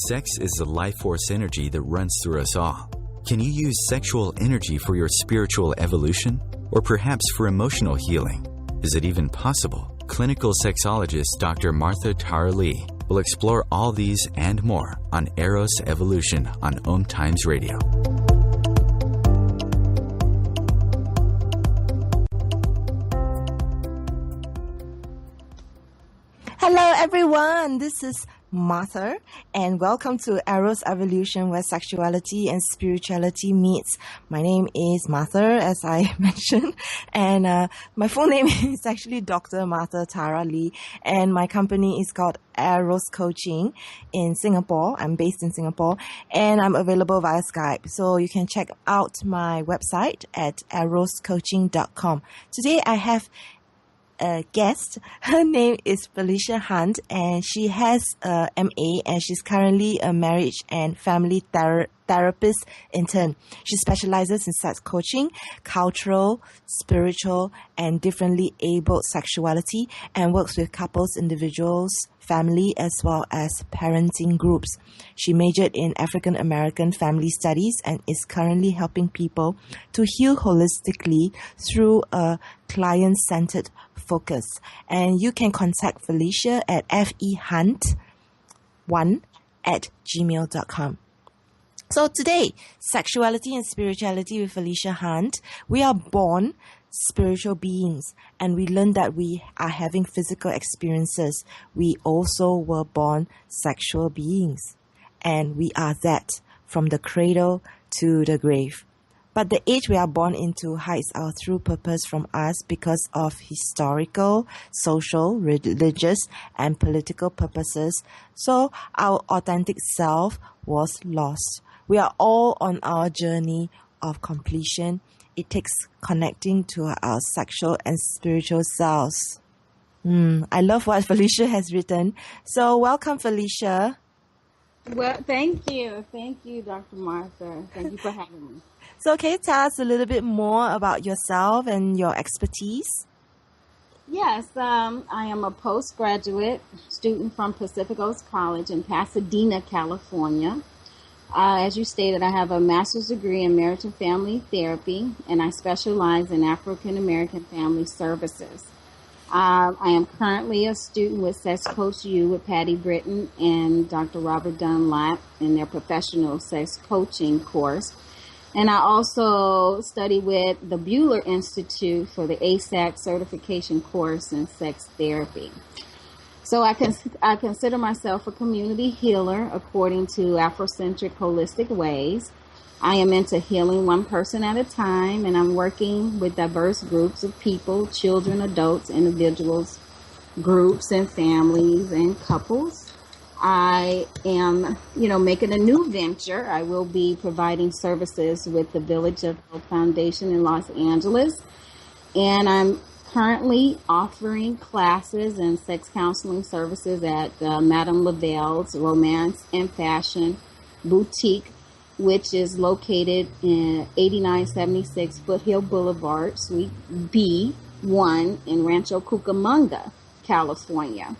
Sex is the life force energy that runs through us all. Can you use sexual energy for your spiritual evolution? Or perhaps for emotional healing? Is it even possible? Clinical sexologist Dr. Martha Tara Lee will explore all these and more on Eros Evolution on Om Times Radio. Hello everyone, this is Martha and welcome to Eros Evolution, where sexuality and spirituality meets. My name is Martha, as I mentioned, and my full name is actually Dr. Martha Tara Lee, and my company is called Eros Coaching in Singapore. I'm based in Singapore and I'm available via Skype, so you can check out my website at eroscoaching.com. Today I have a guest. Her name is Felicia Hunt, and she has a MA, and she's currently a marriage and family therapist intern. She specializes in sex coaching, cultural, spiritual, and differently abled sexuality, and works with couples, individuals, family, as well as parenting groups. She majored in African American family studies and is currently helping people to heal holistically through a client-centered focus. And you can contact Felicia at fehunt1@gmail.com. So today, Sexuality and Spirituality with Felicia Hunt. We are born spiritual beings, and we learn that we are having physical experiences. We also were born sexual beings, and we are that from the cradle to the grave. But the age we are born into hides our true purpose from us because of historical, social, religious, and political purposes. So our authentic self was lost. We are all on our journey of completion. It takes connecting to our sexual and spiritual selves. I love what Felicia has written. So welcome, Felicia. Well, thank you. Thank you, Dr. Martha. Thank you for having me. So can you tell us a little bit more about yourself and your expertise? Yes, I am a postgraduate student from Pacific Coast College in Pasadena, California. As you stated, I have a master's degree in marriage and family therapy, and I specialize in African American family services. I am currently a student with Sex Coach U with Patty Britton and Dr. Robert Dunlap in their professional sex coaching course. And I also study with the Bueller Institute for the ASAC certification course in sex therapy. So I consider myself a community healer according to Afrocentric holistic ways. I am into healing one person at a time, and I'm working with diverse groups of people, children, adults, individuals, groups, and families, and couples. I am, making a new venture. I will be providing services with the Village of Hope Foundation in Los Angeles, and I'm currently offering classes and sex counseling services at Madame LaVelle's Romance and Fashion Boutique, which is located in 8976 Foothill Boulevard, Suite B1 in Rancho Cucamonga, California.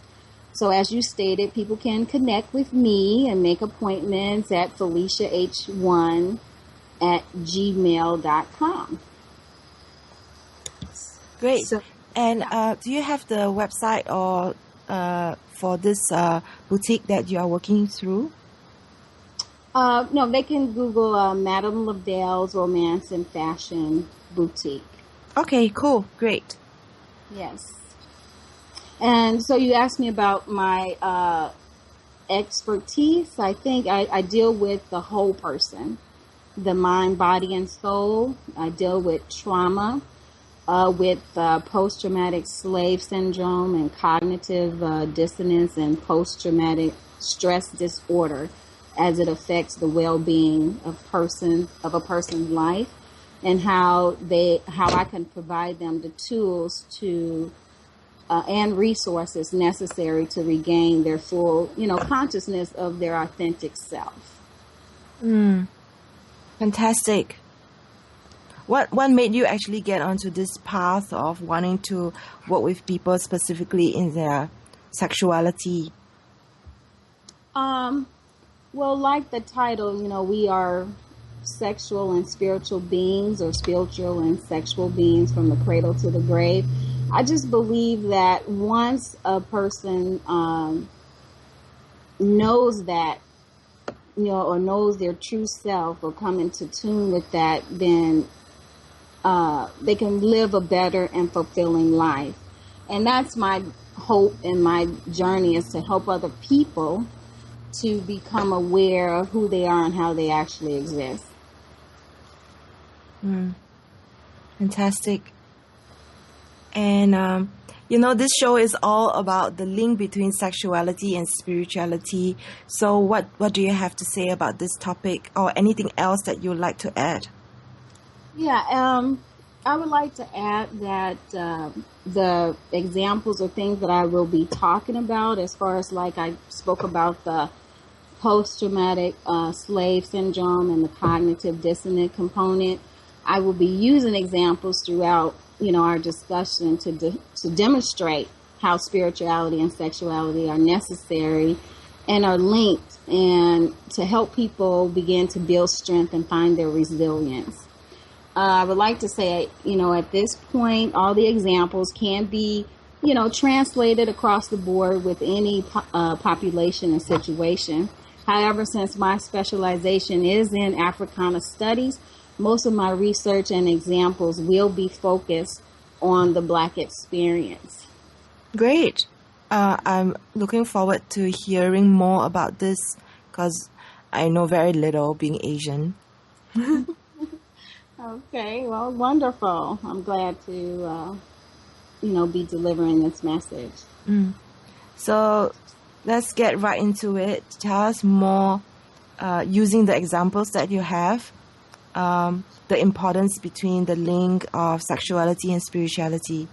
So as you stated, people can connect with me and make appointments at FeliciaH1@gmail.com. Great. And do you have the website or for this boutique that you are working through? No, they can Google Madame LaVelle's Romance and Fashion Boutique. Okay, cool. Great. Yes. And so you asked me about my expertise. I think I deal with the whole person, the mind, body, and soul. I deal with trauma, with post-traumatic slave syndrome and cognitive dissonance and post-traumatic stress disorder as it affects the well-being of a person's life, and how I can provide them the tools to and resources necessary to regain their full, consciousness of their authentic self. Fantastic. What made you actually get onto this path of wanting to work with people specifically in their sexuality? Well, like the title, we are sexual and spiritual beings, or spiritual and sexual beings from the cradle to the grave. I just believe that once a person knows that, or knows their true self, or come into tune with that, then they can live a better and fulfilling life. And that's my hope and my journey, is to help other people to become aware of who they are and how they actually exist. Fantastic. And, this show is all about the link between sexuality and spirituality. So what do you have to say about this topic, or anything else that you'd like to add? Yeah, I would like to add that the examples or things that I will be talking about, as far as like I spoke about the post-traumatic slave syndrome and the cognitive dissonant component, I will be using examples throughout, our discussion to demonstrate how spirituality and sexuality are necessary and are linked, and to help people begin to build strength and find their resilience. I would like to say, at this point, all the examples can be, translated across the board with any population and situation. However, since my specialization is in Africana studies, most of my research and examples will be focused on the Black experience. Great. I'm looking forward to hearing more about this, because I know very little, being Asian. Okay, well, wonderful. I'm glad to, be delivering this message. So let's get right into it. Tell us more, using the examples that you have, the importance between the link of sexuality and spirituality.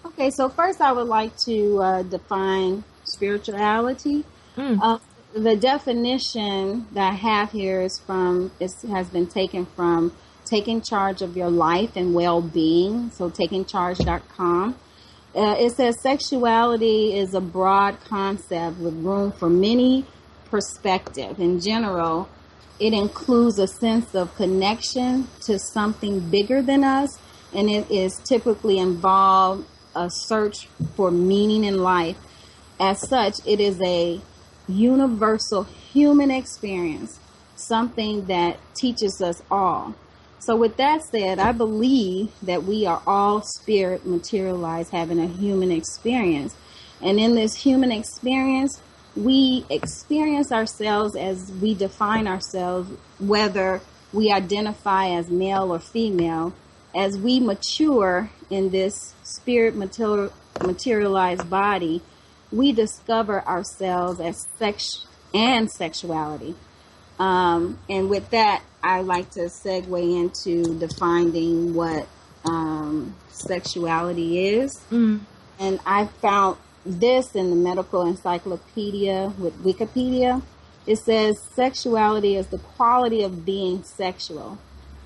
Okay, so first I would like to define spirituality. The definition that I have here has been taken from Taking Charge of Your Life and Well-Being, so takingcharge.com. It says sexuality is a broad concept with room for many perspectives. In general, it includes a sense of connection to something bigger than us, and it is typically involved a search for meaning in life. As such, it is a universal human experience, something that teaches us all. So with that said, I believe that we are all spirit materialized, having a human experience. And in this human experience, we experience ourselves as we define ourselves, whether we identify as male or female. As we mature in this spirit materialized body, we discover ourselves as sex and sexuality. And with that, I like to segue into defining what sexuality is. And I found this in the medical encyclopedia with Wikipedia. It says sexuality is the quality of being sexual,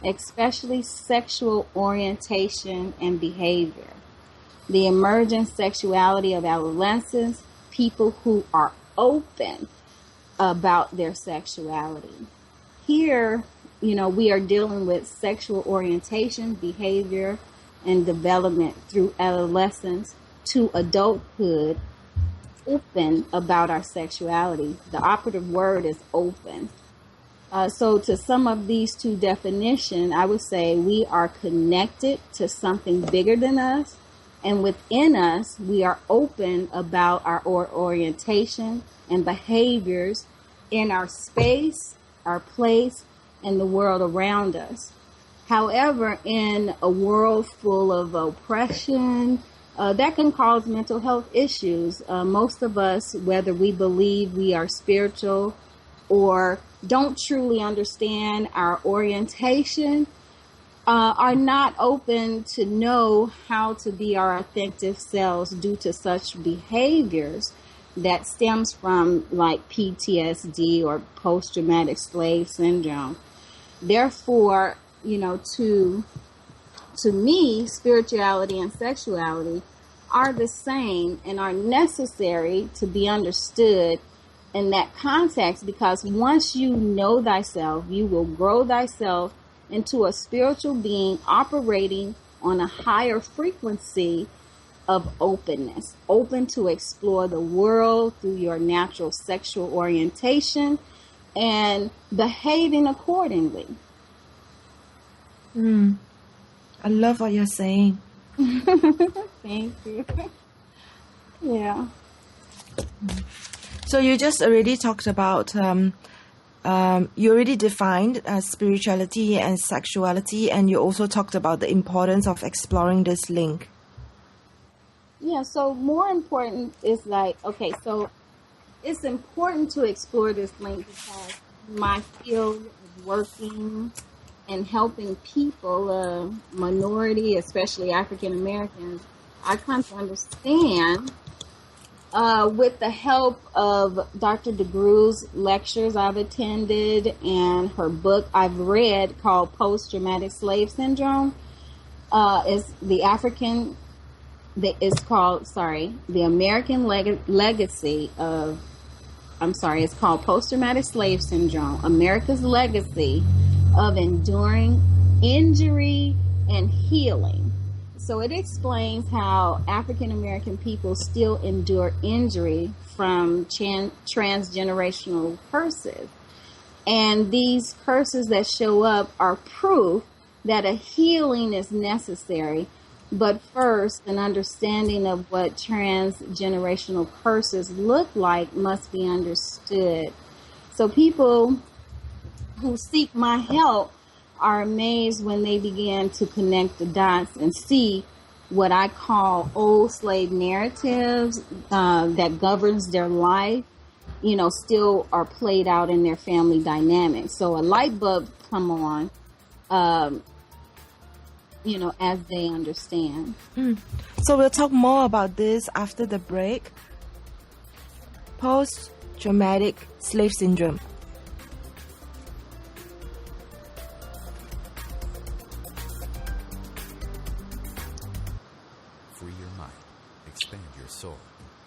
especially sexual orientation and behavior. The emergent sexuality of adolescents, people who are open about their sexuality. Here, we are dealing with sexual orientation, behavior, and development through adolescence to adulthood, open about our sexuality. The operative word is open. So to sum up these two definitions, I would say we are connected to something bigger than us, and within us, we are open about our orientation and behaviors in our space, our place, and the world around us. However, in a world full of oppression, that can cause mental health issues. Most of us, whether we believe we are spiritual or don't truly understand our orientation, are not open to know how to be our authentic selves due to such behaviors that stems from like PTSD or post-traumatic slave syndrome. Therefore, to me, spirituality and sexuality are the same and are necessary to be understood in that context, because once you know thyself, you will grow thyself into a spiritual being operating on a higher frequency of openness, open to explore the world through your natural sexual orientation and behaving accordingly. I love what you're saying. Thank you. Yeah. So you just already talked about, you already defined spirituality and sexuality, and you also talked about the importance of exploring this link. Yeah, so more important is like, okay, so it's important to explore this link because my field of working and helping people, minority, especially African Americans, I come to understand with the help of Dr. DeGrew's lectures I've attended and her book I've read called Post-Traumatic Slave Syndrome, is the American Legacy of, it's called Post-Traumatic Slave Syndrome, America's Legacy of Enduring Injury and Healing. So it explains how African American people still endure injury from transgenerational curses. And these curses that show up are proof that a healing is necessary. But first, an understanding of what transgenerational curses look like must be understood. So people who seek my help are amazed when they begin to connect the dots and see what I call old slave narratives that governs their life, still are played out in their family dynamics. So a light bulb come on, as they understand. So we'll talk more about this after the break. Post-traumatic slave syndrome. Free your mind. Expand your soul.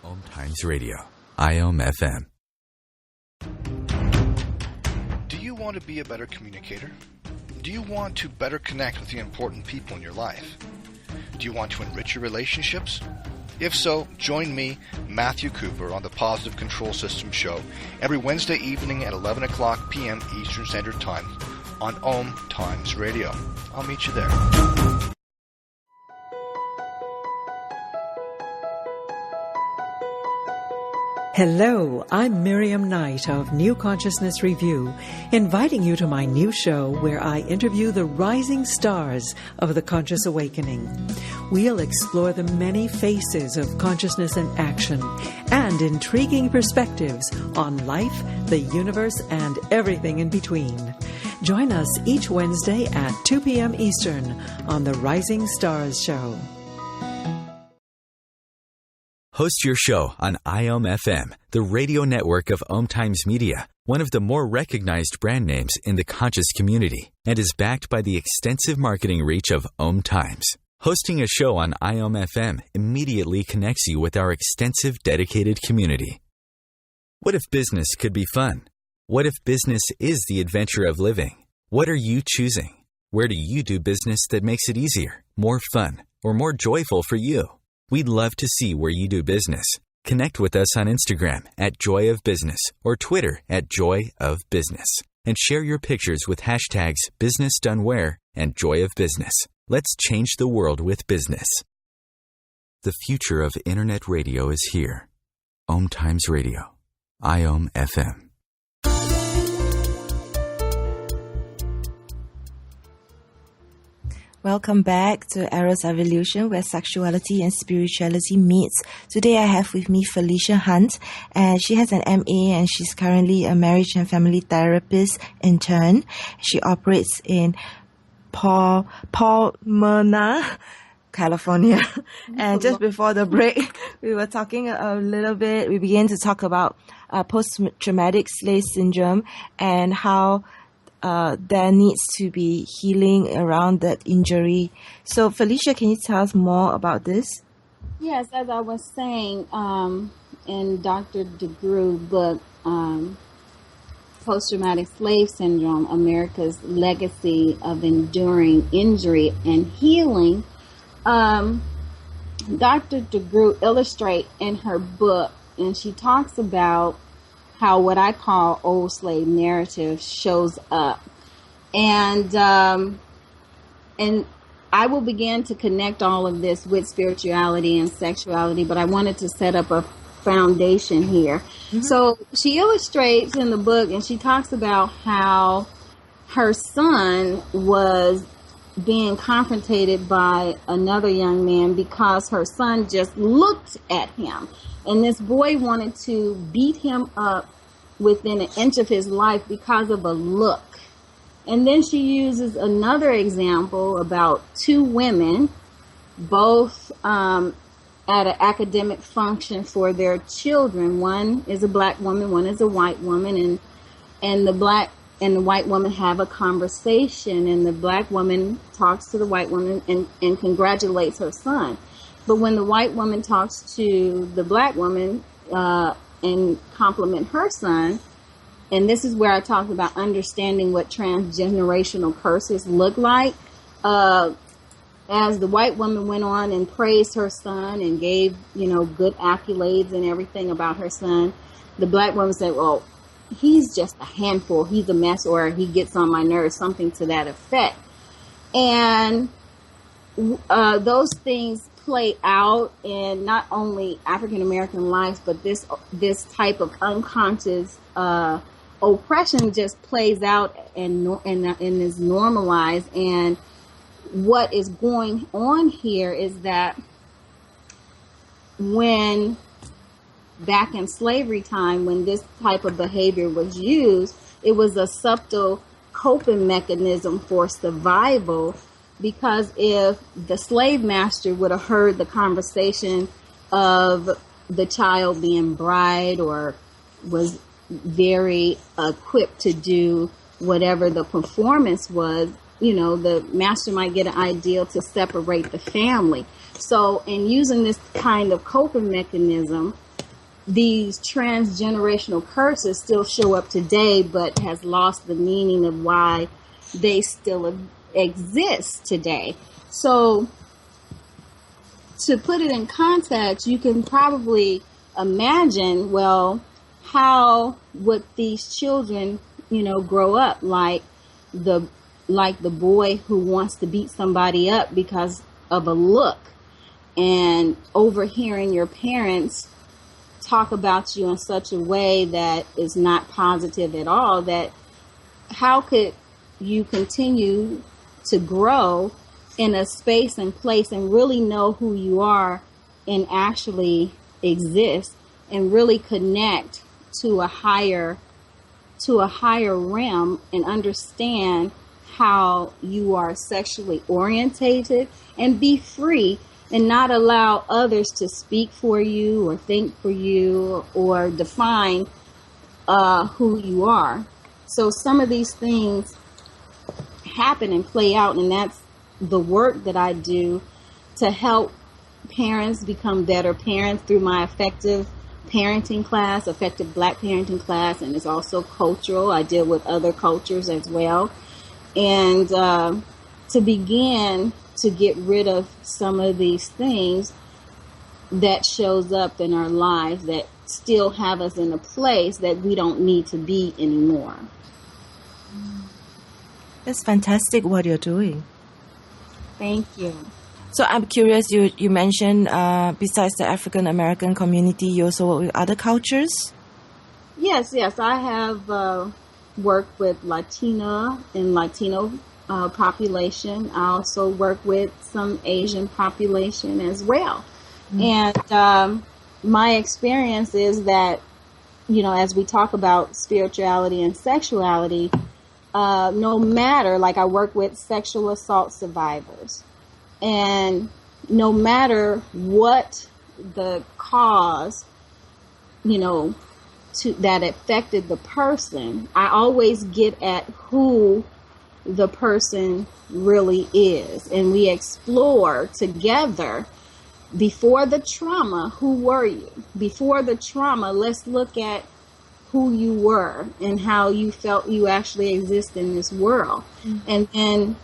Om Times Radio. IOM FM. Do you want to be a better communicator? Do you want to better connect with the important people in your life? Do you want to enrich your relationships? If so, join me, Matthew Cooper, on the Positive Control System Show every Wednesday evening at 11 o'clock p.m. Eastern Standard Time on Om Times Radio. I'll meet you there. Hello, I'm Miriam Knight of New Consciousness Review, inviting you to my new show where I interview the rising stars of the conscious awakening. We'll explore the many faces of consciousness in action and intriguing perspectives on life, the universe, and everything in between. Join us each Wednesday at 2 p.m. Eastern on the Rising Stars Show. Host your show on IOM FM, the radio network of Om Times Media, one of the more recognized brand names in the conscious community, and is backed by the extensive marketing reach of Om Times. Hosting a show on IOM FM immediately connects you with our extensive dedicated community. What if business could be fun? What if business is the adventure of living? What are you choosing? Where do you do business that makes it easier, more fun, or more joyful for you? We'd love to see where you do business. Connect with us on Instagram at Joy of Business or Twitter at Joy of Business. And share your pictures with hashtags BusinessDoneWhere and Joy of Business. Let's change the world with business. The future of Internet radio is here. Om Times Radio. IOM FM. Welcome back to Eros Evolution, where sexuality and spirituality meets. Today I have with me Felicia Hunt, and she has an MA and she's currently a marriage and family therapist intern. She operates in Palmona, California. And just before the break, we were talking a little bit, we began to talk about post-traumatic slave syndrome and how there needs to be healing around that injury. So, Felicia, can you tell us more about this? Yes, as I was saying, in Dr. DeGrew's book, Post-Traumatic Slave Syndrome, America's Legacy of Enduring Injury and Healing, Dr. DeGrew illustrates in her book, and she talks about how what I call old slave narrative shows up. And I will begin to connect all of this with spirituality and sexuality, but I wanted to set up a foundation here. Mm-hmm. So she illustrates in the book, and she talks about how her son was being confronted by another young man because her son just looked at him. And this boy wanted to beat him up within an inch of his life because of a look. And then she uses another example about two women, both at an academic function for their children. One is a black woman, one is a white woman, and the black and the white woman have a conversation, and the black woman talks to the white woman and congratulates her son. But when the white woman talks to the black woman and compliment her son, and this is where I talk about understanding what transgenerational curses look like. As the white woman went on and praised her son and gave, good accolades and everything about her son, the black woman said, well, he's just a handful, he's a mess, or he gets on my nerves, something to that effect. And those things play out in not only African American life, but this type of unconscious oppression just plays out and is normalized. And what is going on here is that when back in slavery time, when this type of behavior was used, it was a subtle coping mechanism for survival, because if the slave master would have heard the conversation of the child being bride or was very equipped to do whatever the performance was, the master might get an idea to separate the family. So in using this kind of coping mechanism, these transgenerational curses still show up today, but has lost the meaning of why they still exist today. So to put it in context, you can probably imagine, well, how would these children, grow up like the boy who wants to beat somebody up because of a look, and overhearing your parents talk about you in such a way that is not positive at all, that how could you continue to grow in a space and place and really know who you are and actually exist and really connect to a higher realm and understand how you are sexually orientated, and be free and not allow others to speak for you or think for you or define who you are. So some of these things happen and play out, and that's the work that I do to help parents become better parents through my effective parenting class, effective Black parenting class, and it's also cultural. I deal with other cultures as well. And to begin to get rid of some of these things that shows up in our lives that still have us in a place that we don't need to be anymore. That's fantastic what you're doing. Thank you. So I'm curious, you mentioned besides the African American community, you also work with other cultures? Yes. I have worked with Latina and Latino population. I also work with some Asian population as well. Mm-hmm. And my experience is that, as we talk about spirituality and sexuality, no matter, like I work with sexual assault survivors, and no matter what the cause, that affected the person, I always get at who the person really is. And we explore together before the trauma, who were you? Before the trauma, let's look at who you were and how you felt you actually exist in this world. And then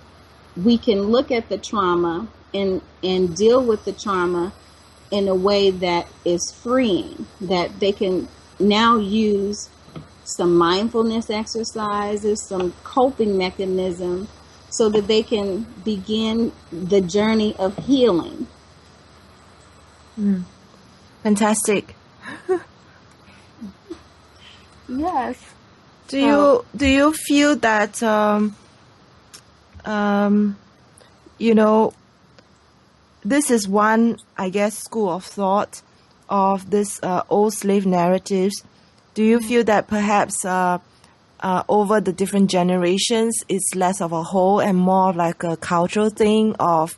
we can look at the trauma and deal with the trauma in a way that is freeing, that they can now use some mindfulness exercises, some coping mechanism, so that they can begin the journey of healing. Fantastic. Yes. Do you feel that you know, this is one, I guess, school of thought of this old slave narratives? Do you feel that perhaps over the different generations, it's less of a whole and more of like a cultural thing of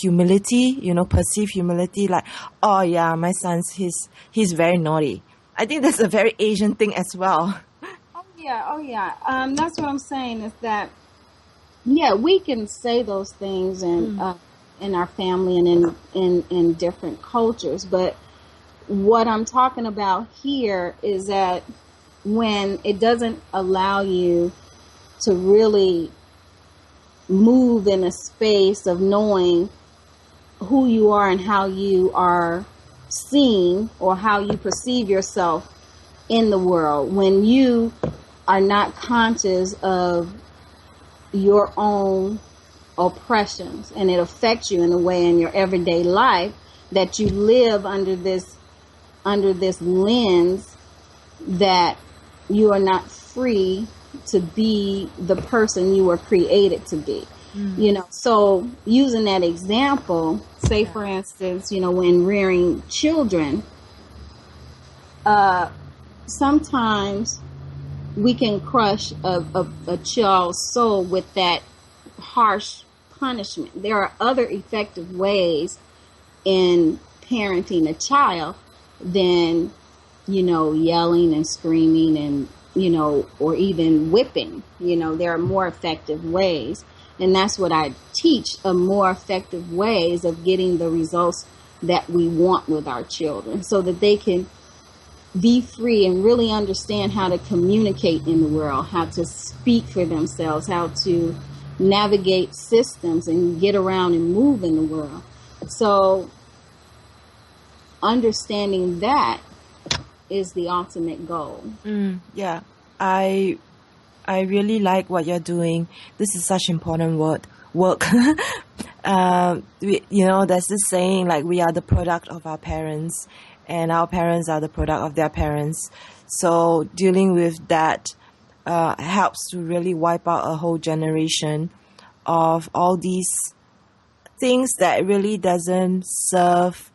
humility, you know, perceived humility, like, oh yeah, my son's, he's very naughty. I think that's a very Asian thing as well. Oh yeah. That's what I'm saying is that, yeah, we can say those things in our family and in different cultures, but what I'm talking about here is that when it doesn't allow you to really move in a space of knowing who you are and how you are seen or how you perceive yourself in the world, when you are not conscious of your own oppressions and it affects you in a way in your everyday life, that you live under this lens that you are not free to be the person you were created to be. You know, so using that example, say for instance, you know, when rearing children, sometimes we can crush a child's soul with that harsh punishment. There are other effective ways in parenting a child than, you know, yelling and screaming and, you know, or even whipping. You know, there are more effective ways. And that's what I teach, a more effective ways of getting the results that we want with our children, so that they can be free and really understand how to communicate in the world, how to speak for themselves, how to navigate systems and get around and move in the world. So understanding that is the ultimate goal. Yeah, I really like what you're doing. This is such important work. You know, there's this saying, like, we are the product of our parents and our parents are the product of their parents. So dealing with that helps to really wipe out a whole generation of all these things that really doesn't serve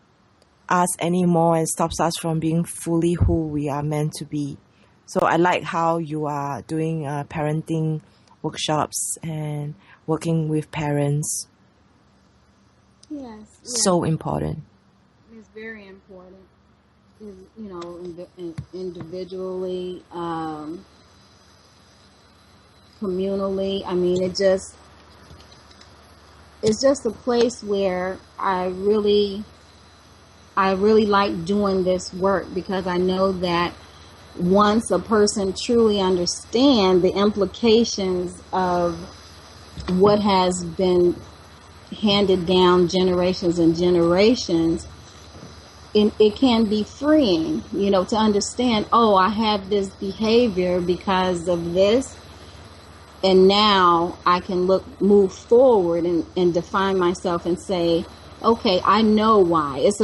us anymore and stops us from being fully who we are meant to be. So I like how you are doing parenting workshops and working with parents. Yes. So important. It's very important. You know, individually, communally. I mean, it's just a place where I really like doing this work, because I know that once a person truly understands the implications of what has been handed down generations and generations, it can be freeing, you know, to understand, oh, I have this behavior because of this, and now I can move forward and define myself and say, okay, I know why. It's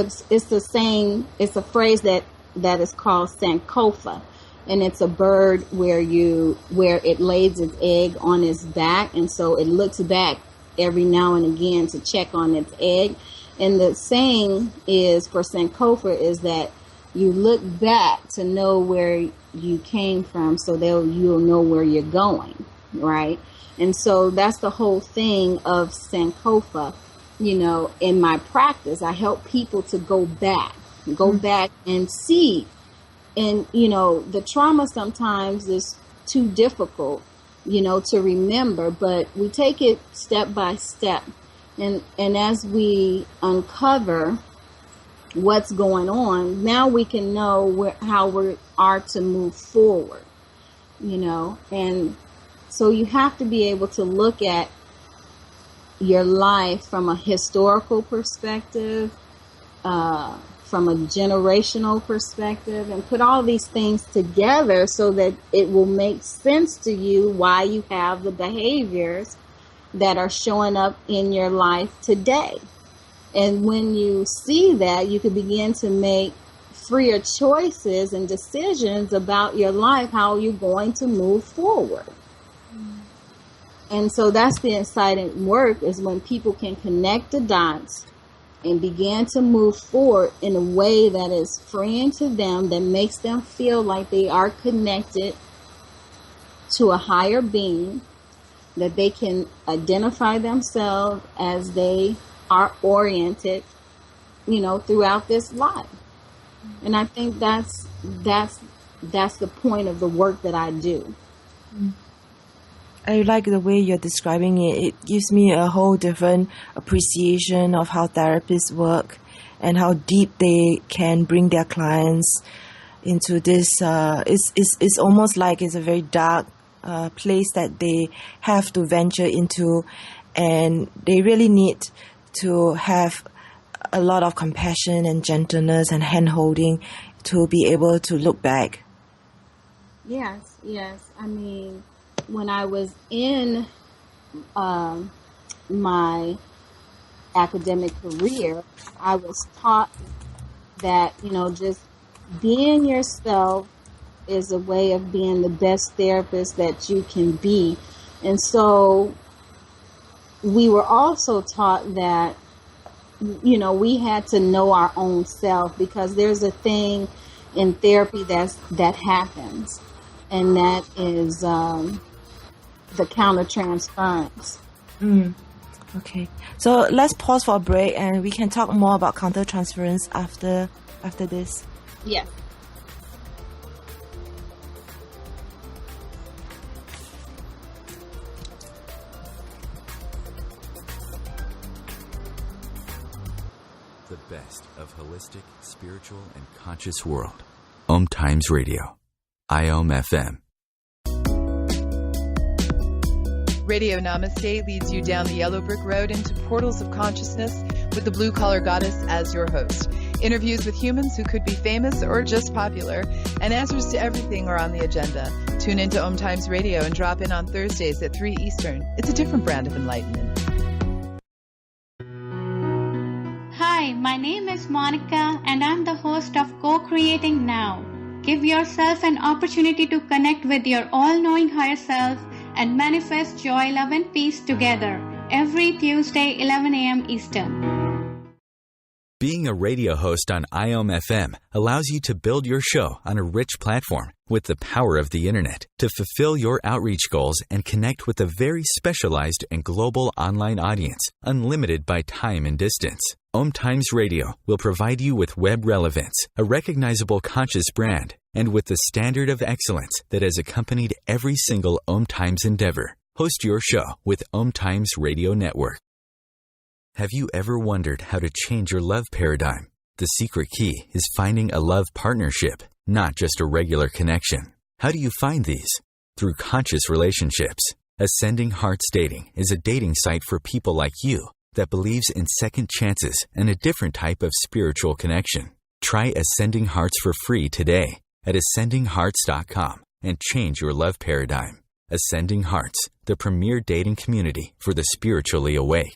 a saying, it's a phrase that is called Sankofa, and it's a bird where it lays its egg on its back, and so it looks back every now and again to check on its egg. And the saying is, for Sankofa, is that you look back to know where you came from, so you'll know where you're going, right? And so that's the whole thing of Sankofa. You know, in my practice, I help people to go back and see. And, you know, the trauma sometimes is too difficult, you know, to remember, but we take it step by step. And as we uncover what's going on, now we can know how we are to move forward, and so you have to be able to look at your life from a historical perspective, from a generational perspective, and put all these things together so that it will make sense to you why you have the behaviors that are showing up in your life today. And when you see that, you can begin to make freer choices and decisions about your life, how you're going to move forward. And so that's the exciting work, is when people can connect the dots and begin to move forward in a way that is freeing to them, that makes them feel like they are connected to a higher being, that they can identify themselves as they are oriented, throughout this life. And I think that's the point of the work that I do. I like the way you're describing it. It gives me a whole different appreciation of how therapists work and how deep they can bring their clients into this. It's almost like it's a very dark place that they have to venture into, and they really need to have a lot of compassion and gentleness and hand-holding to be able to look back. Yes. I mean, when I was in my academic career, I was taught that, just being yourself is a way of being the best therapist that you can be. And so we were also taught that, we had to know our own self, because there's a thing in therapy that happens, and that is the countertransference. Okay. So let's pause for a break, and we can talk more about countertransference after this. Yes. The best of holistic, spiritual, and conscious world. Om Times Radio. IOM FM. Radio Namaste leads you down the yellow brick road into portals of consciousness with the blue-collar goddess as your host. Interviews with humans who could be famous or just popular, and answers to everything are on the agenda. Tune into Om Times Radio and drop in on Thursdays at 3 Eastern. It's a different brand of enlightenment. Hi, my name is Monica, and I'm the host of Co-Creating Now. Give yourself an opportunity to connect with your all-knowing higher self and manifest joy, love, and peace together every Tuesday, 11 a.m. Eastern. Being a radio host on IOM FM allows you to build your show on a rich platform with the power of the internet to fulfill your outreach goals and connect with a very specialized and global online audience, unlimited by time and distance. Om Times Radio will provide you with web relevance, a recognizable conscious brand, and with the standard of excellence that has accompanied every single Om Times endeavor. Host your show with Om Times Radio Network. Have you ever wondered how to change your love paradigm? The secret key is finding a love partnership, not just a regular connection. How do you find these? Through conscious relationships. Ascending Hearts Dating is a dating site for people like you that believes in second chances and a different type of spiritual connection. Try Ascending Hearts for free today at ascendinghearts.com and change your love paradigm. Ascending Hearts, the premier dating community for the spiritually awake.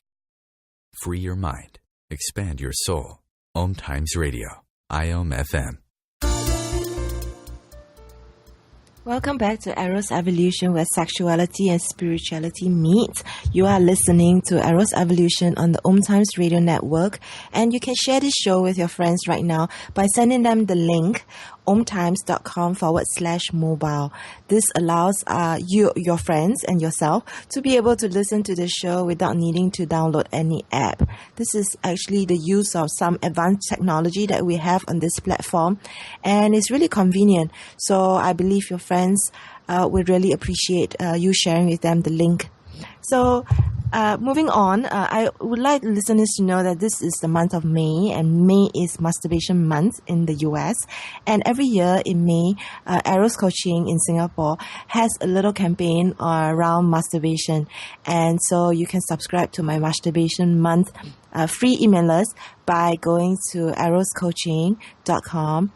Free your mind. Expand your soul. Om Times Radio. IOM FM. Welcome back to Eros Evolution, where sexuality and spirituality meet. You are listening to Eros Evolution on the Om Times Radio Network, and you can share this show with your friends right now by sending them the link omtimes.com/mobile. This allows your friends and yourself to be able to listen to the show without needing to download any app. This is actually the use of some advanced technology that we have on this platform, and it's really convenient. So I believe your friends would really appreciate you sharing with them the link. So moving on, I would like listeners to know that this is the month of May, and May is Masturbation Month in the US. And every year in May, Eros Coaching in Singapore has a little campaign around masturbation. And so you can subscribe to my Masturbation Month free email list by going to eroscoaching.com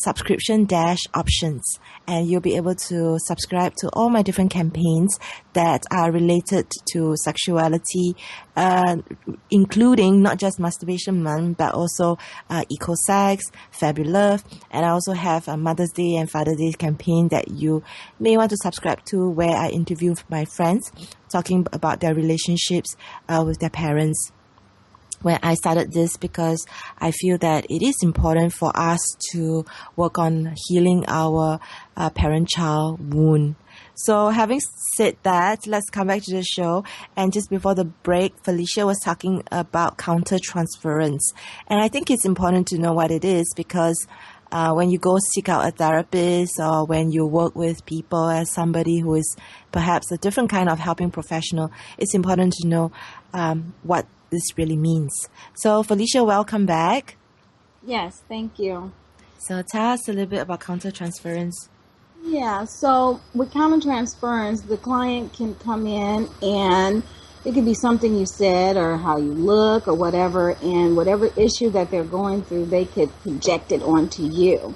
/subscription-options, and you'll be able to subscribe to all my different campaigns that are related to sexuality, including not just Masturbation Month, but also eco-sex, fabulous, and I also have a Mother's Day and Father's Day campaign that you may want to subscribe to, where I interview my friends talking about their relationships with their parents. When I started this, because I feel that it is important for us to work on healing our parent-child wound. So having said that, let's come back to the show. And just before the break, Felicia was talking about countertransference. And I think it's important to know what it is, because when you go seek out a therapist, or when you work with people as somebody who is perhaps a different kind of helping professional, it's important to know what this really means. So Felicia, welcome back. Yes, thank you. So tell us a little bit about countertransference. Yeah, so with countertransference, the client can come in and it could be something you said or how you look or whatever, and whatever issue that they're going through, they could project it onto you.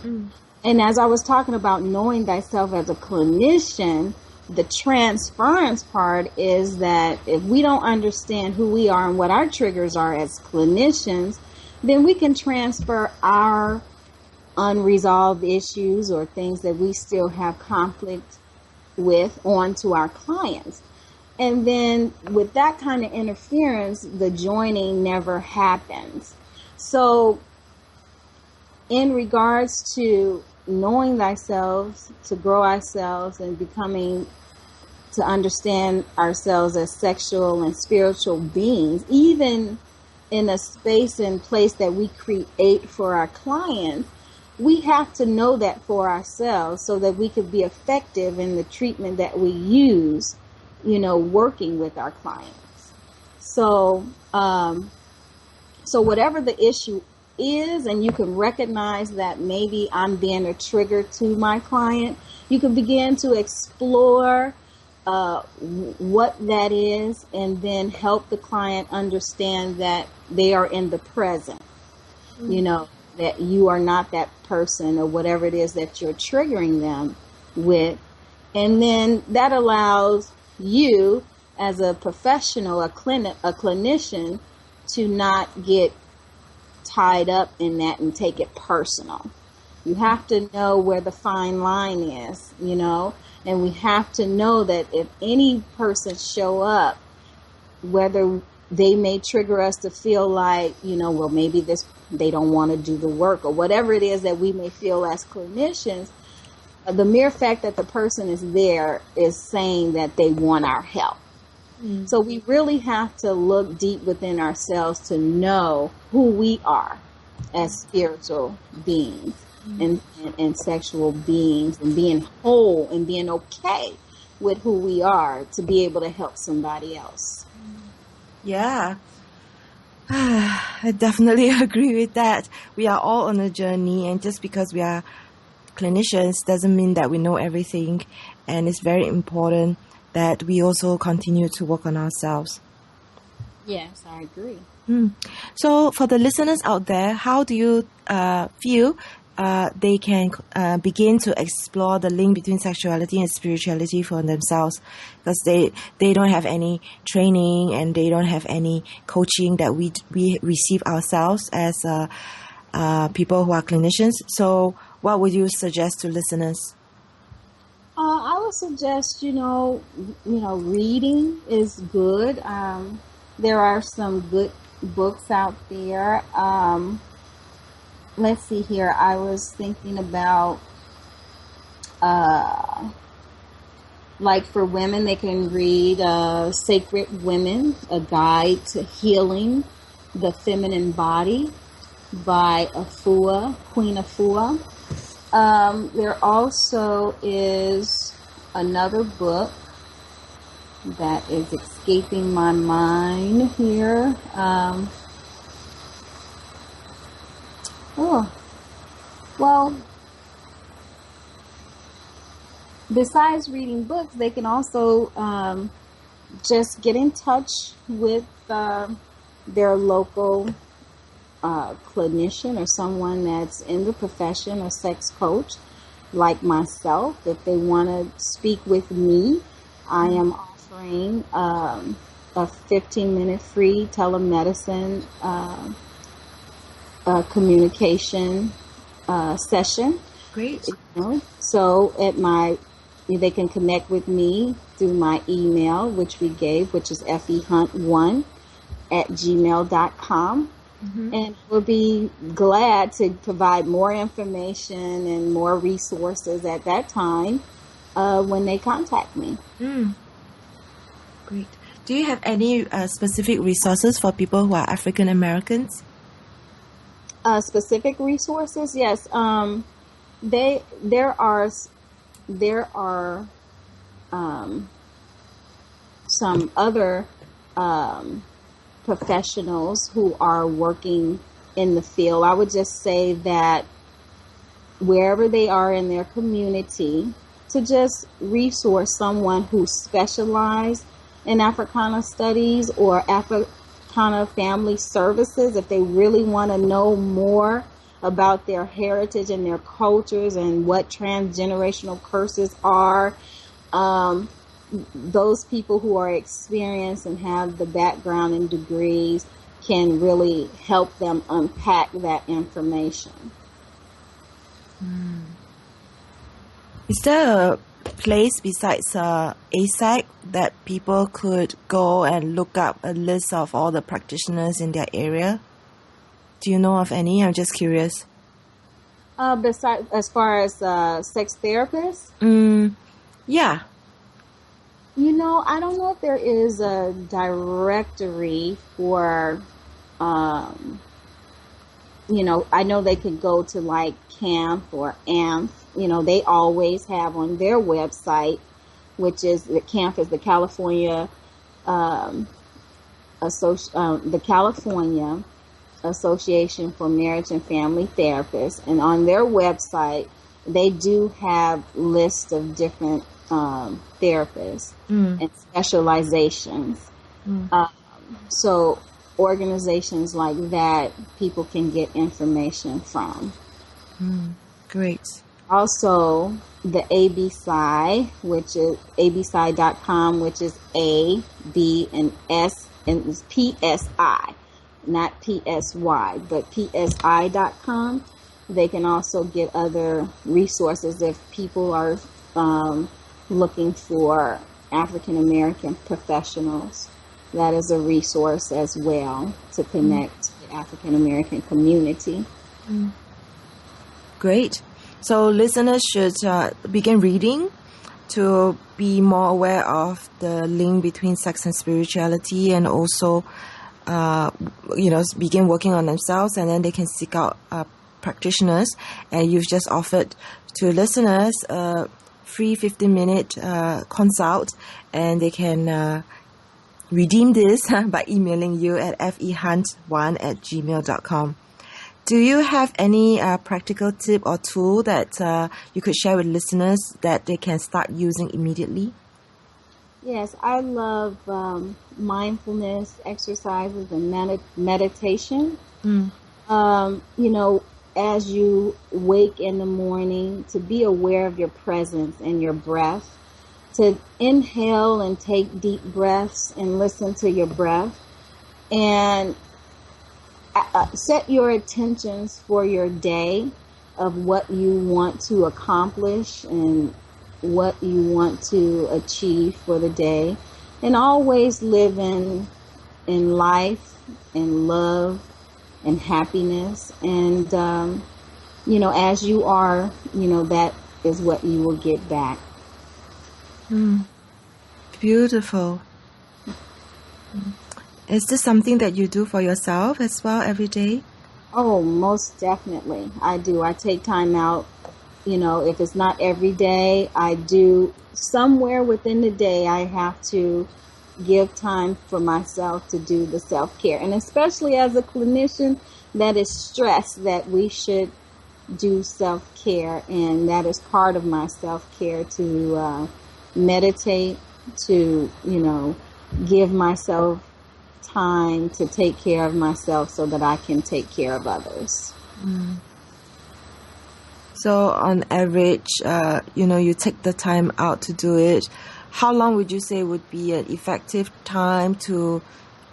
And as I was talking about knowing thyself as a clinician, the transference part is that if we don't understand who we are and what our triggers are as clinicians, then we can transfer our unresolved issues or things that we still have conflict with onto our clients. And then with that kind of interference, the joining never happens. So in regards to knowing thyself, to grow ourselves and to understand ourselves as sexual and spiritual beings, even in a space and place that we create for our clients, we have to know that for ourselves so that we could be effective in the treatment that we use, working with our clients. So whatever the issue is, and you can recognize that maybe I'm being a trigger to my client, you can begin to explore what that is, and then help the client understand that they are in the present, that you are not that person or whatever it is that you're triggering them with. And then that allows you as a professional, a clinician, to not get tied up in that and take it personal. You have to know where the fine line is, and we have to know that if any person show up, whether they may trigger us to feel like, well, maybe they don't want to do the work or whatever it is that we may feel as clinicians, the mere fact that the person is there is saying that they want our help. So we really have to look deep within ourselves to know who we are as spiritual beings and sexual beings, and being whole and being okay with who we are to be able to help somebody else. Yeah. I definitely agree with that. We are all on a journey, and just because we are clinicians doesn't mean that we know everything, and it's very important that we also continue to work on ourselves. Yes, I agree. So for the listeners out there, how do you feel they can begin to explore the link between sexuality and spirituality for themselves? Because they don't have any training and they don't have any coaching that we receive ourselves as people who are clinicians. So what would you suggest to listeners? I would suggest, reading is good. There are some good books out there. Let's see here. I was thinking about, like for women, they can read Sacred Women, A Guide to Healing the Feminine Body by Queen Afua. There also is another book that is escaping my mind here. Besides reading books, they can also just get in touch with their local clinician or someone that's in the profession, a sex coach like myself. If they want to speak with me, I am offering a 15-minute free telemedicine communication session. Great. So they can connect with me through my email, which we gave, which is fehunt1@gmail.com. And we'll be glad to provide more information and more resources at that time when they contact me. Great. Do you have any specific resources for people who are African Americans? Specific resources? Yes. There are some other professionals who are working in the field. I would just say that wherever they are in their community, to just resource someone who specializes in Africana studies or Africana family services if they really want to know more about their heritage and their cultures and what transgenerational curses are. Those people who are experienced and have the background and degrees can really help them unpack that information. Is there a place besides ASAC that people could go and look up a list of all the practitioners in their area? Do you know of any? I'm just curious. Besides, as far as sex therapists? Yeah. I don't know if there is a directory for, I know they could go to like CAMP or AMP. They always have on their website, which is the CAMP is the California, the California Association for Marriage and Family Therapists. And on their website, they do have lists of different therapists and specializations. So organizations like that, people can get information from. Great. Also, the ABSI, which is absci.com, which is A, B, and S, and it's PSI, not PSY, but PSI.com. They can also get other resources if people are looking for African American professionals. That is a resource as well to connect to the African American community. Great. So listeners should begin reading to be more aware of the link between sex and spirituality, and also begin working on themselves, and then they can seek out practitioners. And you've just offered to listeners a free 15-minute consult, and they can redeem this by emailing you at fehunt1@gmail.com. Do you have any practical tip or tool that you could share with listeners that they can start using immediately? Yes, I love mindfulness exercises and meditation. As you wake in the morning, to be aware of your presence and your breath, to inhale and take deep breaths and listen to your breath, and set your intentions for your day of what you want to accomplish and what you want to achieve for the day, and always live in life and love and happiness. And, as you are, that is what you will get back. Beautiful. Is this something that you do for yourself as well every day? Oh, most definitely. I do. I take time out if it's not every day, I do somewhere within the day, I have to give time for myself to do the self-care. And especially as a clinician, that is stressed that we should do self-care. And that is part of my self-care, to meditate, to, give myself time to take care of myself so that I can take care of others. So on average, you take the time out to do it. How long would you say would be an effective time to,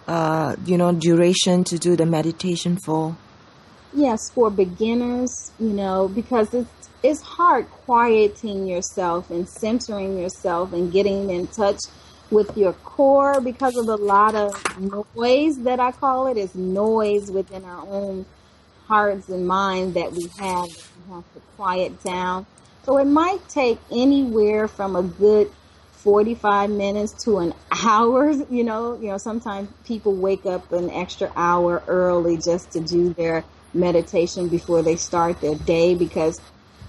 duration to do the meditation for? Yes, for beginners, because it's hard quieting yourself and centering yourself and getting in touch with your core, because of a lot of noise, that I call it. It's noise within our own hearts and minds that we have to quiet down. So it might take anywhere from a good 45 minutes to an hour. Sometimes people wake up an extra hour early just to do their meditation before they start their day, because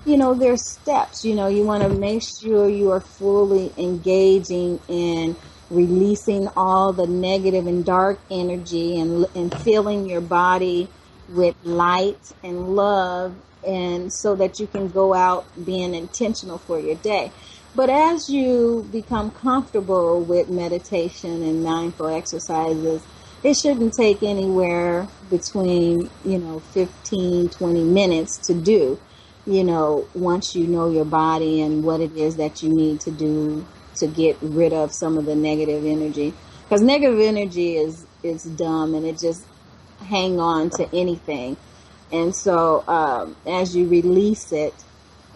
there's steps. You want to make sure you are fully engaging in releasing all the negative and dark energy, and filling your body with light and love, and so that you can go out being intentional for your day. But as you become comfortable with meditation and mindful exercises, it shouldn't take anywhere between 15, 20 minutes to do, once you know your body and what it is that you need to do to get rid of some of the negative energy. Because negative energy is dumb, and it just hang on to anything. And so as you release it,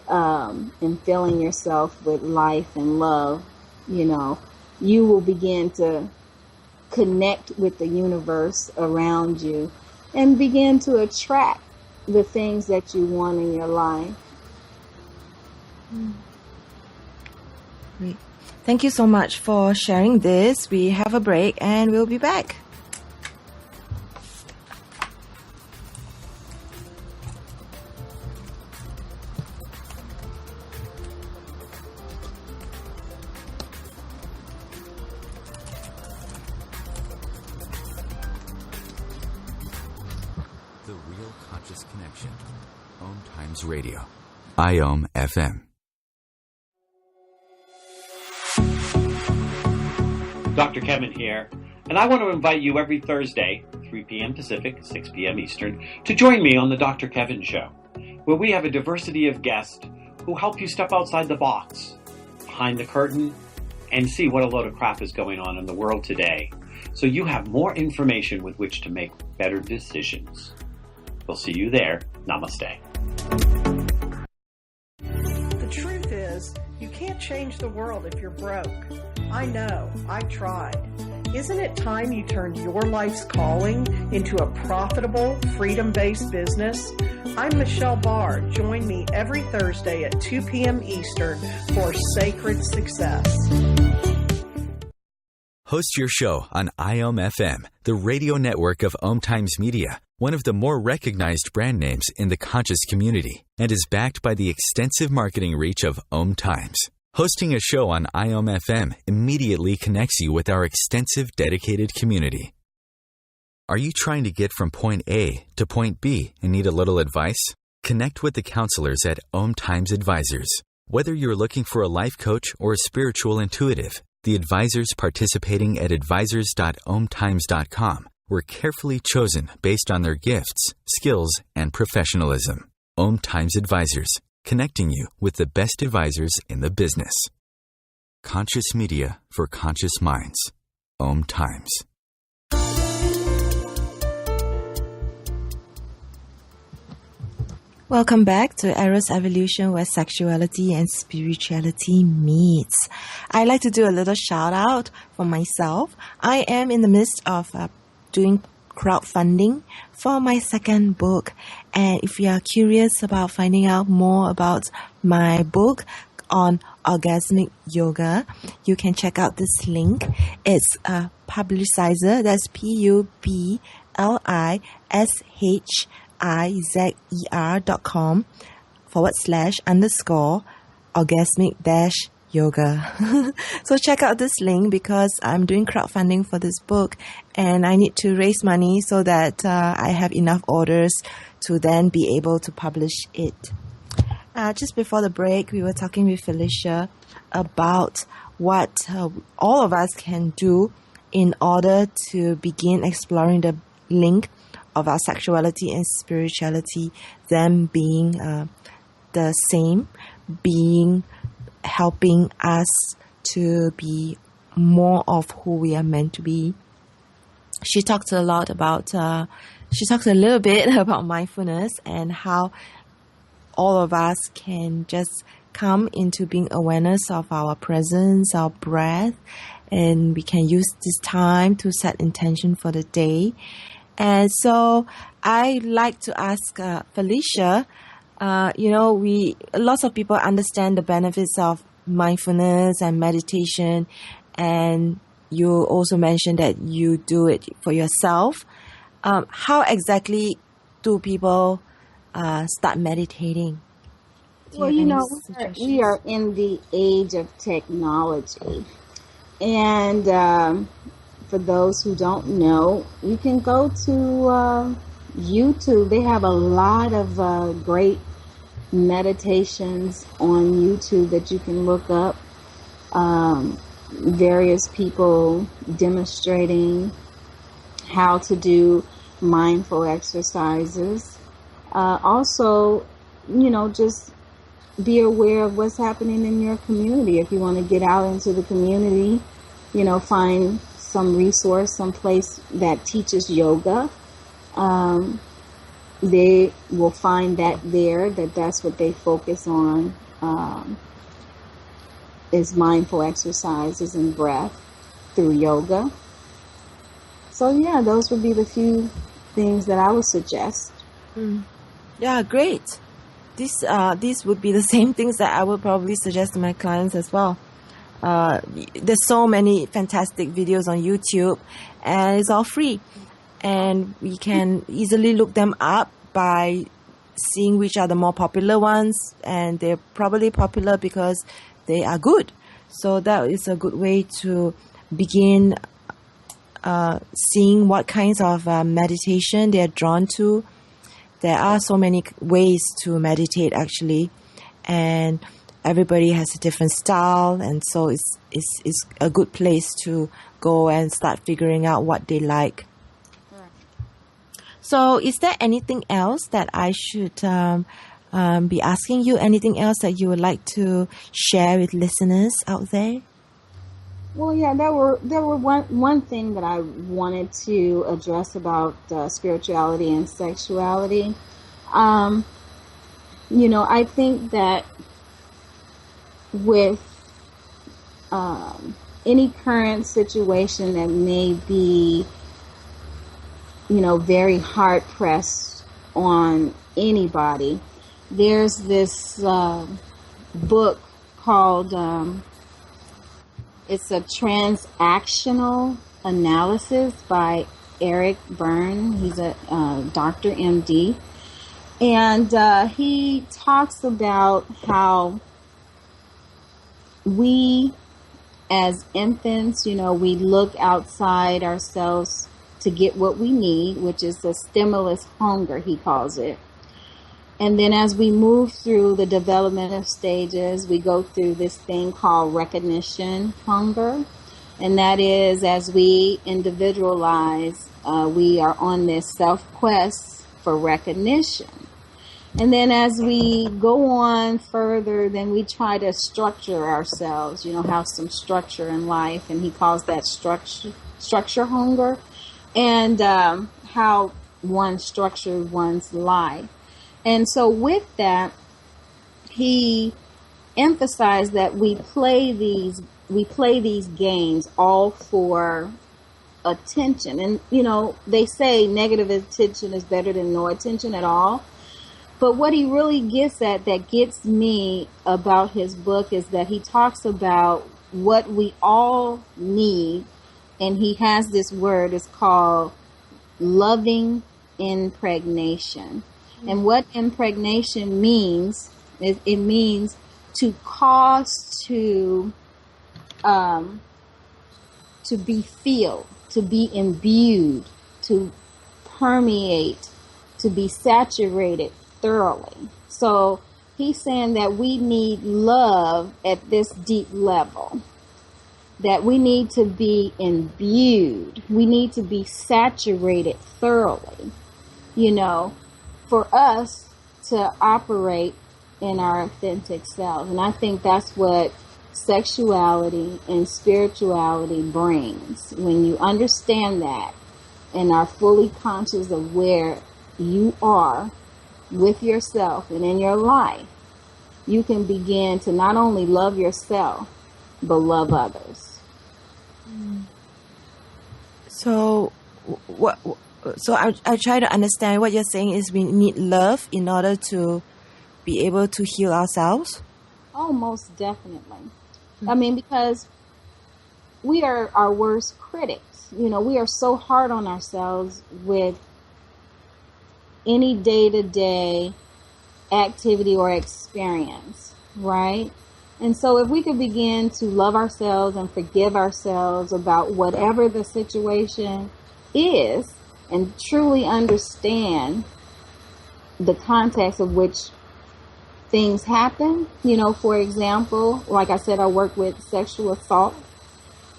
and filling yourself with life and love, you will begin to connect with the universe around you and begin to attract the things that you want in your life. Great. Thank you so much for sharing this. We have a break and we'll be back. The Real Conscious Connection. Om Times Radio. IOM FM. Dr. Kevin here, and I want to invite you every Thursday, 3 p.m. Pacific, 6 p.m. Eastern, to join me on the Dr. Kevin Show, where we have a diversity of guests who help you step outside the box, behind the curtain, and see what a load of crap is going on in the world today, so you have more information with which to make better decisions. We'll see you there. Namaste. The truth is, you can't change the world if you're broke. I know, I tried. Isn't it time you turned your life's calling into a profitable, freedom-based business? I'm Michelle Barr. Join me every Thursday at 2 p.m. Eastern for Sacred Success. Host your show on IOM FM, the radio network of Om Times Media, one of the more recognized brand names in the conscious community, and is backed by the extensive marketing reach of Om Times. Hosting a show on IOM FM immediately connects you with our extensive dedicated community. Are you trying to get from point A to point B and need a little advice? Connect with the counselors at Om Times Advisors. Whether you're looking for a life coach or a spiritual intuitive, the advisors participating at advisors.omtimes.com were carefully chosen based on their gifts, skills, and professionalism. Om Times Advisors, connecting you with the best advisors in the business. Conscious media for conscious minds. Om Times. Welcome back to Eros Evolution, where sexuality and spirituality meets. I'd like to do a little shout out for myself. I am in the midst of doing crowdfunding for my second book. And if you are curious about finding out more about my book on orgasmic yoga, you can check out this link. It's a Publicizer, that's PUBLISHIZER.com /orgasmic-yoga. So check out this link because I'm doing crowdfunding for this book and I need to raise money so that I have enough orders to then be able to publish it. Just before the break, we were talking with Felicia about what all of us can do in order to begin exploring the link of our sexuality and spirituality, them being the same, being helping us to be more of who we are meant to be. She talked a little bit about mindfulness and how all of us can just come into being awareness of our presence, our breath, and we can use this time to set intention for the day. And so I like to ask Felicia, lots of people understand the benefits of mindfulness and meditation, and you also mentioned that you do it for yourself. How exactly do people start meditating? Well, we are in the age of technology. And for those who don't know, you can go to YouTube. They have a lot of great meditations on YouTube that you can look up. Various people demonstrating how to do mindful exercises. Also, just be aware of what's happening in your community. If you want to get out into the community, find some resource, some place that teaches yoga. They will find that's what they focus on, is mindful exercises and breath through yoga. So yeah, those would be the few things that I would suggest. Yeah, great. These would be the same things that I would probably suggest to my clients as well. There's so many fantastic videos on YouTube, and it's all free. And we can easily look them up by seeing which are the more popular ones, and they're probably popular because they are good. So that is a good way to begin seeing what kinds of meditation they're drawn to. There are so many ways to meditate actually, and everybody has a different style, and so it's a good place to go and start figuring out what they like. So is there anything else that I should be asking you? Anything else that you would like to share with listeners out there? Well, yeah, there were one thing that I wanted to address about spirituality and sexuality. I think that with any current situation that may be, very hard pressed on anybody, there's this book called it's a transactional analysis by Eric Byrne. He's a Dr. MD. And he talks about how we as infants, we look outside ourselves to get what we need, which is the stimulus hunger, he calls it. And then as we move through the developmental stages, we go through this thing called recognition hunger. And that is, as we individualize, we are on this self-quest for recognition. And then as we go on further, then we try to structure ourselves, have some structure in life. And he calls that structure hunger, and how one structures one's life. And so with that, he emphasized that we play these games all for attention. And, they say negative attention is better than no attention at all. But what he really gets at, that gets me about his book, is that he talks about what we all need. And he has this word, it's called loving impregnation. And what impregnation means It means to cause to be filled, to be imbued, to permeate, to be saturated thoroughly. So he's saying that we need love at this deep level, that we need to be imbued, we need to be saturated thoroughly, for us to operate in our authentic selves. And I think that's what sexuality and spirituality brings. When you understand that and are fully conscious of where you are with yourself and in your life, you can begin to not only love yourself, but love others. So, I try to understand what you're saying is we need love in order to be able to heal ourselves. Oh, most definitely. I mean, because we are our worst critics. We are so hard on ourselves with any day-to-day activity or experience, right? And so if we could begin to love ourselves and forgive ourselves about whatever the situation is and truly understand the context of which things happen, for example, like I said, I work with sexual assault.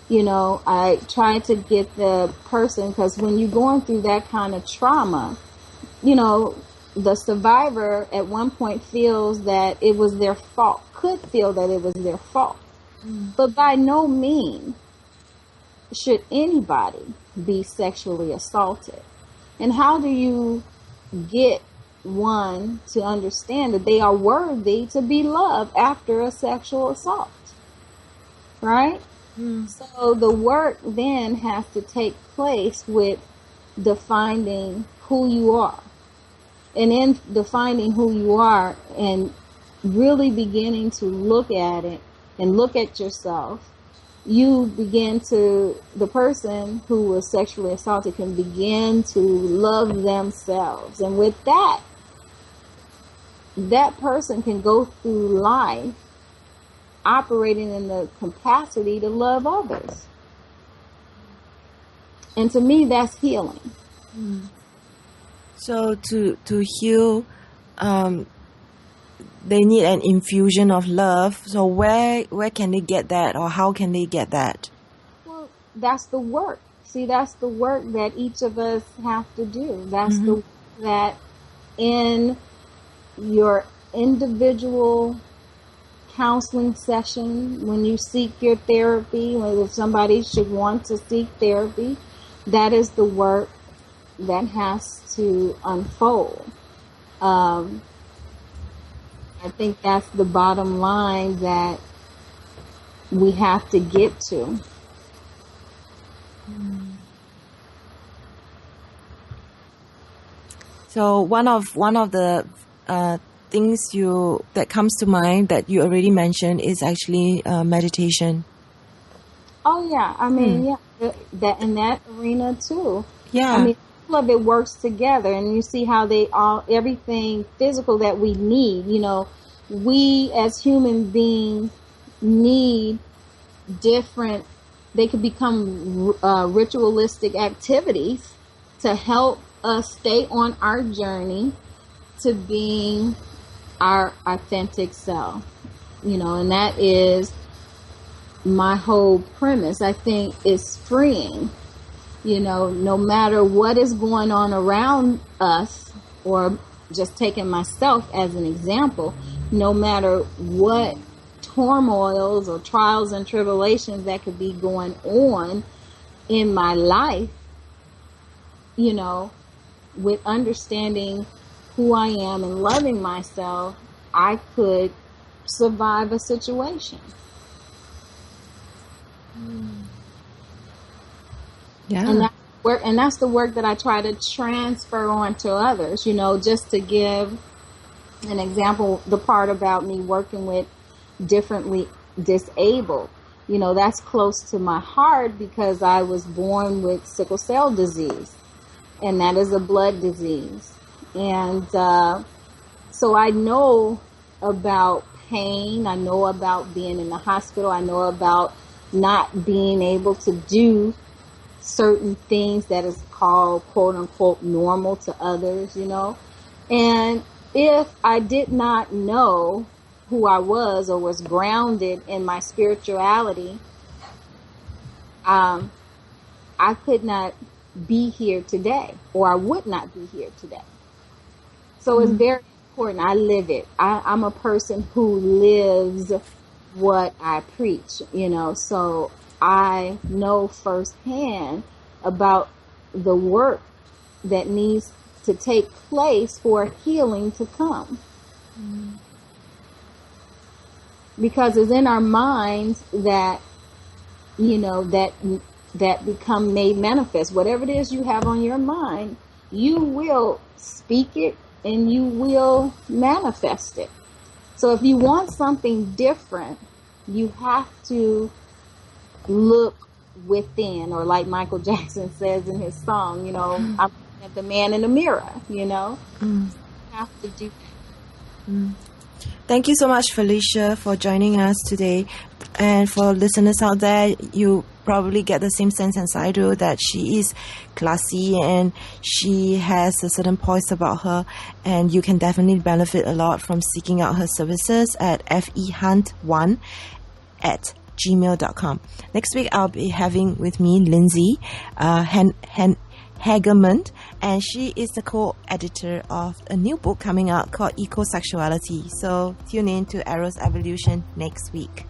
I try to get the person, because when you're going through that kind of trauma, the survivor at one point feels that it was their fault, could feel that it was their fault. But by no means should anybody be sexually assaulted. And how do you get one to understand that they are worthy to be loved after a sexual assault? Right? So the work then has to take place with defining who you are. And in defining who you are and really beginning to look at it and look at yourself, the person who was sexually assaulted can begin to love themselves. And with that person can go through life operating in the capacity to love others. And to me, that's healing. So to heal, they need an infusion of love. So where can they get that, or how can they get that? Well, that's the work. See, that's the work that each of us have to do. That's the work that in your individual counseling session, when you seek your therapy, or if somebody should want to seek therapy, that is the work that has to unfold. I think that's the bottom line that we have to get to. So one of the things that comes to mind that you already mentioned is actually meditation. Oh yeah, I mean, that in that arena too. Yeah, I mean, all of it works together, and you see how everything physical that we need. We as human beings need different. They could become ritualistic activities to help us stay on our journey to being our authentic self. And that is my whole premise. I think it's freeing. No matter what is going on around us, or just taking myself as an example, no matter what turmoils or trials and tribulations that could be going on in my life, with understanding who I am and loving myself, I could survive a situation. Yeah. And that's the work that I try to transfer on to others, just to give an example, the part about me working with differently disabled, that's close to my heart because I was born with sickle cell disease, and that is a blood disease. And so I know about pain. I know about being in the hospital. I know about not being able to do certain things that is called, quote unquote, normal to others, you know. And if I did not know who I was or was grounded in my spirituality, I could not be here today, or I would not be here today. So it's very important. I live it. I'm a person who lives what I preach, you know, so I know firsthand about the work that needs to take place for healing to come. Because it's in our minds that, you know, that become made manifest. Whatever it is you have on your mind, you will speak it and you will manifest it. So if you want something different, you have to look within, or like Michael Jackson says in his song, you know, I'm looking at the man in the mirror, you know. You have to do that. Thank you so much, Felicia, for joining us today. And for listeners out there, you probably get the same sense as I do, that she is classy and she has a certain poise about her, and you can definitely benefit a lot from seeking out her services at fehunt1@gmail.com. Next week, I'll be having with me Lindsay Hagerman, and she is the co-editor of a new book coming out called Sexuality. So tune in to Eros Evolution next week.